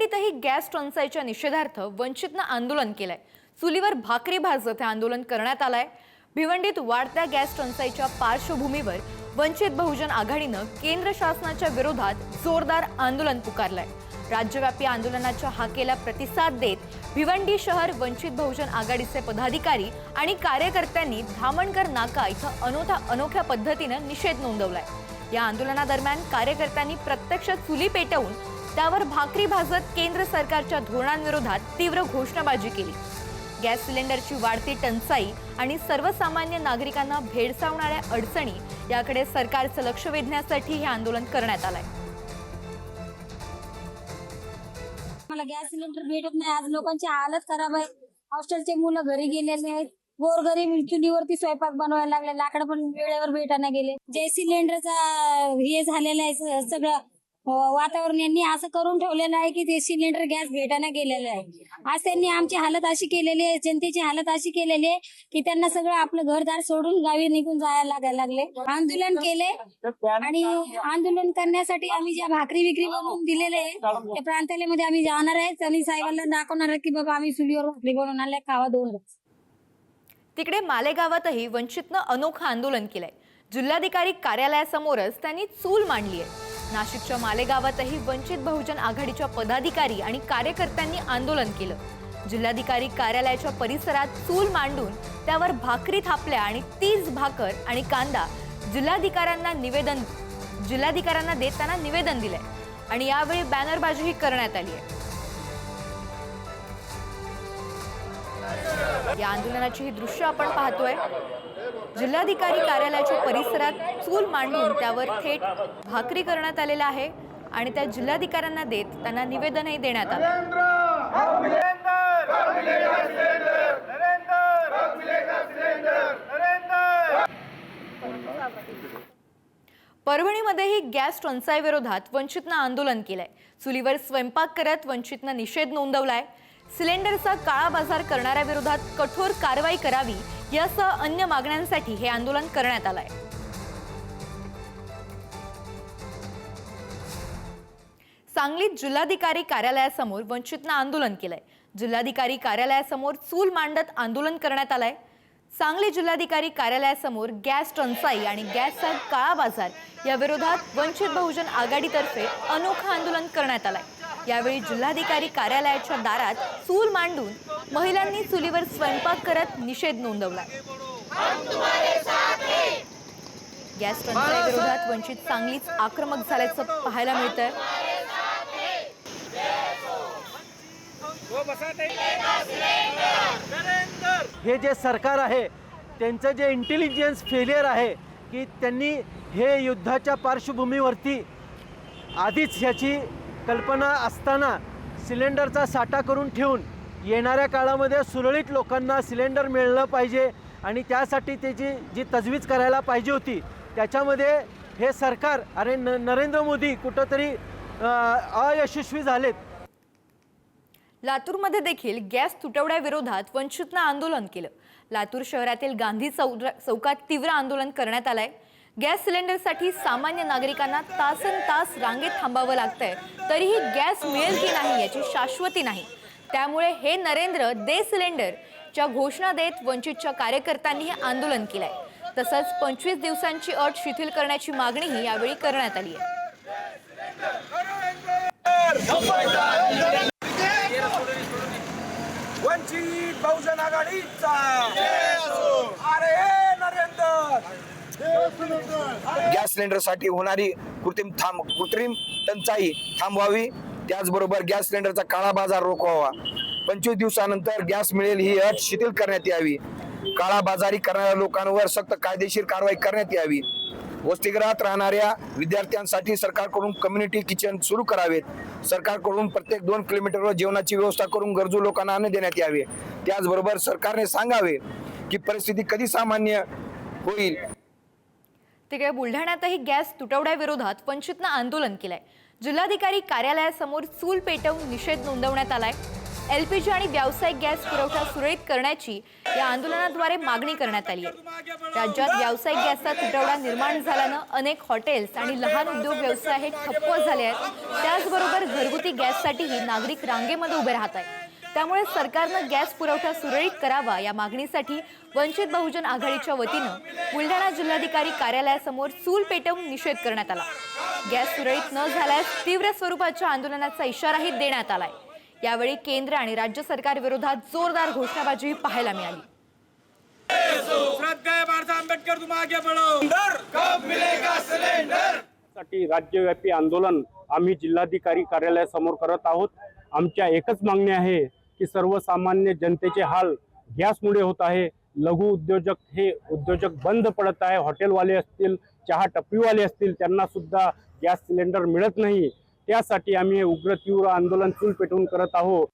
भिवंडीतही gas टंचाईच्या निषेधार्थ वंचितनं आंदोलन केलंय। चुलीवर भाकरी भाजत हे आंदोलन करण्यात आलंय। भिवंडीत वाढत्या गॅस टंचाईच्या पार्श्वभूमीवर वंचित बहुजन आघाडीनं केंद्र शासनाच्या विरोधात जोरदार आंदोलन पुकारलंय। राज्यव्यापी आंदोलनाच्या हाकेला प्रतिसाद देत भिवंडी शहर वंचित बहुजन आघाडीचे पदाधिकारी आणि कार्यकर्त्यांनी धामणकर नाका इथं अनोख्या पद्धतीने निषेध नोंदवलाय। या आंदोलनादरम्यान कार्यकर्त्यांनी प्रत्यक्ष चुली पेटवून त्यावर भाकरी भाजत केंद्र सरकारच्या धोरणांविरोधात तीव्र घोषणाबाजी केली। गॅस सिलेंडरची वाढती टंचाई आणि सर्वसामान्य नागरिकांना भेडसावणाऱ्या अडचणी याकडे सरकारचं लक्ष वेधण्यासाठी हे आंदोलन करण्यात आलंय। मला गॅस सिलेंडर भेटत नाही। आज लोकांची हालत खराब आहे। हॉस्टेलचे मुलं घरी गेलेले आहेत। गोरगरीब चुलीवरती स्वयंपाक बनवायला लागले। लाकडं पण वेळेवर भेटायला गेले। जे सिलेंडरचा हे झालेलं आहे सगळं वातावरण यांनी असं करून ठेवलेलं आहे की ते सिलेंडर गॅस भेटायला गेलेलं आहे। आज त्यांनी आमची हालत अशी केलेली आहे, जनतेची हालत अशी केलेली आहे की त्यांना सगळं आपलं घरदार सोडून गावी निघून जायला लागायला लागले। आंदोलन केले आणि आंदोलन करण्यासाठी आम्ही ज्या भाकरी विक्री बनवून दिलेले आहे त्या प्रांतालयामध्ये आम्ही जाणार आहे आणि साहेबांना दाखवणार आहे की बाबा आम्ही चुलीवर भाकरी बनवून आले खावा दोन। तिकडे मालेगावातही वंचितनं अनोखं आंदोलन केलंय। जिल्हाधिकारी कार्यालयासमोरच त्यांनी चूल मांडली आहे। नाशिकच्या मालेगावातही वंचित बहुजन आघाडीच्या पदाधिकारी आणि कार्यकर्त्यांनी आंदोलन केलं। जिल्हाधिकारी कार्यालयाच्या परिसरात चूल मांडून त्यावर भाकरी थापल्या आणि 30 भाकर आणि कांदा जिल्हाधिकाऱ्यांना देताना निवेदन दिलंय आणि यावेळी बॅनरबाजीही करण्यात आली आहे। या आंदोलनाची ही दृश्य आपण पाहतोय। जिल्हाधिकारी कार्यालयाच्या परिसरात चूल मांडून त्यावर थेट भाकरी करण्यात आलेला आहे आणि त्या जिल्हाधिकाऱ्यांना देत त्यांना निवेदनही देण्यात आलं। परभणीमध्येही गॅस टंचाई विरोधात वंचितनं आंदोलन केलंय। चुलीवर स्वयंपाक करत वंचितनं निषेध नोंदवलाय। सिलेंडरचा काळा बाजार करणाऱ्या विरोधात कठोर कारवाई करावी यासह अन्य मागण्यांसाठी हे आंदोलन करण्यात आलंय। सांगलीत जिल्हाधिकारी कार्यालयासमोर वंचितनं आंदोलन केलंय। जिल्हाधिकारी कार्यालयासमोर चूल मांडत आंदोलन करण्यात आलंय। सांगली जिल्हाधिकारी कार्यालयासमोर गॅस टंचाई आणि गॅसचा काळा बाजार या विरोधात वंचित बहुजन आघाडीतर्फे अनोखं आंदोलन करण्यात आलंय। यावेळी जिल्हाधिकारी कार्यालयाच्या दारात चूल मांडून महिलांनी चुलीवर स्वयंपाक करत निषेध नोंदवला। गॅस टंचाई विरोधात वंचित सांगलीच आक्रमक झाल्याचं पाहायला मिळतंय। हे जे सरकार आहे त्यांचं जे इंटेलिजन्स फेलियर आहे की त्यांनी हे युद्धाच्या पार्श्वभूमीवरती आधीच ह्याची कल्पना असताना सिलेंडरचा साठा करून ठेवून येणाऱ्या काळामध्ये सुरळीत लोकांना सिलेंडर मिळलं पाहिजे आणि त्यासाठी त्याची जी तजवीज करायला पाहिजे होती त्याच्यामध्ये हे सरकार नरेंद्र मोदी कुठंतरी अयशस्वी झालेत। लातूरमध्ये देखील गॅस तुटवड्याविरोधात वंचितनं आंदोलन केलं। लातूर शहरातील गांधी चौकात तीव्र आंदोलन करण्यात आलंय। गॅस सिलेंडरसाठी सामान्य नागरिकांना तासनतास रांगेत थांबावं लागतंय, तरीही गॅस मिळेल की नाही याची शाश्वती नाही। त्यामुळे हे नरेंद्र दे सिलेंडरच्या घोषणा देत वंचितच्या कार्यकर्त्यांनी हे आंदोलन केलंय। तसंच 25 दिवसांची अट शिथिल करण्याची मागणीही यावेळी करण्यात आली आहे। वंचित बहुजन आघाडीचा अरे नरेंद्र गॅस सिलेंडरसाठी होणारी कृत्रिम टंचाई थांबवावी। त्याचबरोबर गॅस सिलेंडरचा काळा बाजार रोखवावा। 25 दिवसानंतर गॅस मिळेल ही अट शिथिल करण्यात यावी। काळा बाजारी करणाऱ्या लोकांवर सक्त कायदेशीर कारवाई करण्यात यावी। वसतिगृहात राहणाऱ्या विद्यार्थ्यांसाठी सरकारकडून कम्युनिटी किचन सुरू करावेत। सरकारकडून प्रत्येक 2 किलोमीटरवर जेवणाची व्यवस्था करून गरजू लोकांना अन्न देण्यात यावे। त्याचबरोबर सरकारने सांगावे की परिस्थिती कधी सामान्य होईल। तिकडे बुलढाण्यातही गॅस तुटवड्याविरोधात वंचितनं आंदोलन केलंय। जिल्हाधिकारी कार्यालयासमोर चूल पेटवून निषेध नोंदवण्यात आलाय। LPG आणि व्यावसायिक गॅस पुरवठा सुरळीत करण्याची या आंदोलनाद्वारे मागणी करण्यात आली आहे। राज्यात व्यावसायिक गॅसचा तुटवडा निर्माण झाल्यानं अनेक हॉटेल्स आणि लहान उद्योग व्यवसाय हे ठप्प झाले आहेत। त्याचबरोबर घरगुती गॅससाठीही नागरिक रांगेमध्ये उभे राहत आहेत। त्यामुळे सरकारनं गॅस पुरवठा सुरळीत करावा या मागणीसाठी वंचित बहुजन आघाडीच्या वतीनं बुलढाणा जिल्हाधिकारी कार्यालयासमोर चूल पेटवून निषेध करण्यात आला। गॅस सुरळीत न झाल्यास तीव्र स्वरूपाच्या आंदोलनाचा इशाराही देण्यात आलाय। यावेळी केंद्र आणि राज्य सरकार विरोधात जोरदार घोषणाबाजी पाहायला मिळाली। आंबेडकर तुम आगे बढ़ो। कब मिलेगा सिलेंडर साठी राज्यव्यापी आंदोलन आम्ही जिल्हाधिकारी कार्यालयासमोर करत आहोत। आमच्या एकच मागणी आहे की सर्वसामान्य जनतेचे हाल गॅसमुळे होत आहे। लघु उद्योजक हे उद्योजक बंद पडत आहे। हॉटेलवाले असतील, चहा टपरीवाले असतील, त्यांना सुद्धा गॅस सिलेंडर मिळत नाही। त्यासाठी आम्ही हे उग्र तीव्र आंदोलन चूल पेटवून करत आहोत।